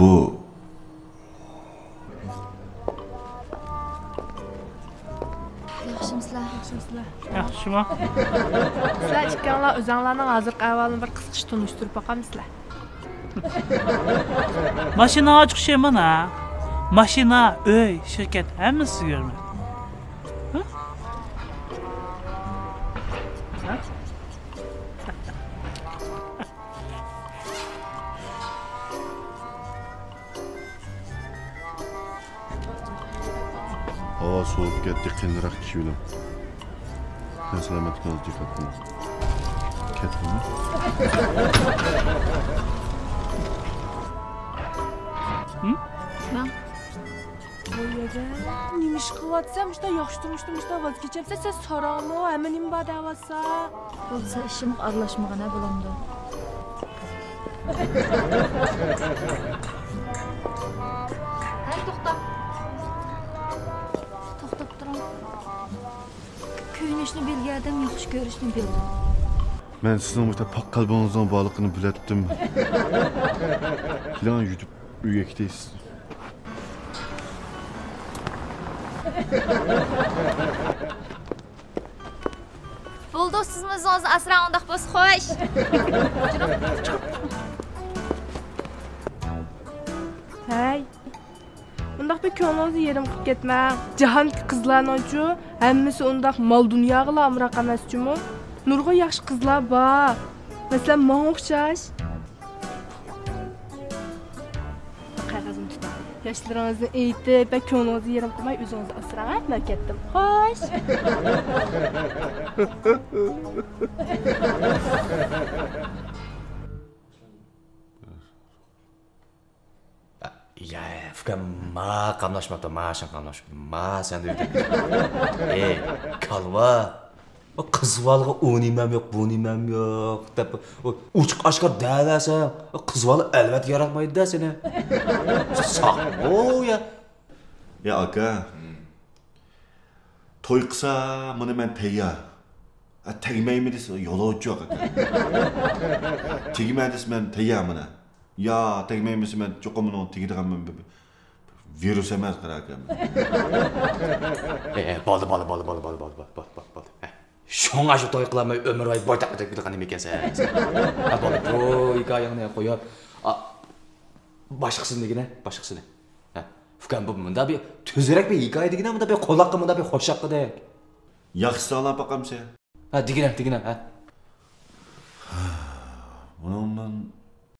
Bu Yaxshimsizlar. Yaxshimi? Sizlar ikkalanglar o'zinglarning hozirgi ahvolini bir qisqacha tunishtirib boqamsizlar. Mashina ochiq şey mana. Mashina, uy, shirkat hammasi görmür. hava soğuk ketdi, qiyinroq kiydim. Ben salomatligingizga dikkat qiling. Ketdimi? Men Bo'yaga, nima ish qilyapsam, ishda yaxshi turmushdan ishda voz kechamsa, siz so'rangmi, hamma nima bor deyapsa. bo'lsa ishim aralashmag'ana bo'lamdi. Hay to'xta. To'xtab turing. Ko'rinishni bilgandim, yaxshi ko'rishni bildim. Ben sizin bu pak kalbinizden bağlılığını bilettim. Plan yutub uyga ketasiz. Bo'ldi, sizmi o'zingizni asrang undaq bo'lsa xo'sh. Hey. Undaq bir ko'nglingizni yerim qilib ketmang. Jahondagi qizlarning-chu, hammasi undaq mol dunyoga amroq emas-chumi? Nurg'a yaxshi qizlar bor. Masalan, menga o'xshash. Qog'ozimni tutib. Yoshlaringizni aytib, va ko'nglingizni yerim qilmay o'zingizni asrang. Men ketdim. Xo'sh. Ya, fikrim ma qamlashmoqda, ma shan qamlashmoqda. Ma sen de kalva. O qizvalga o nimam yo'q, bu nimam yo'q deb uchiq oshkor davasa, qizval albatta yaratmaydi-da seni. Saq o ya. Ya aka. To'y qilsa, buni men tayyor. Tegmaymi desa, yo'lovchi yo'q aka. Tegmaydi desa men tayyorman. Ya tegmaymi desa men cho'qimini tegadiganman. Virus emas qaraka. Bo'ldi. Şoňa şu toy qılamay ömür boyu boytaqlık bilgan ekan sen. Bo'ldi, bu hikoyangni qo'yib, boshqasini. Ha, fikrim bu bunda bir tüzerek bir hikoya degina, bunda bir qo'laqqa, bunda bir xo'shaqqa. Yaxshi sağlam bakamsa. Ha, degina, ha. Bundan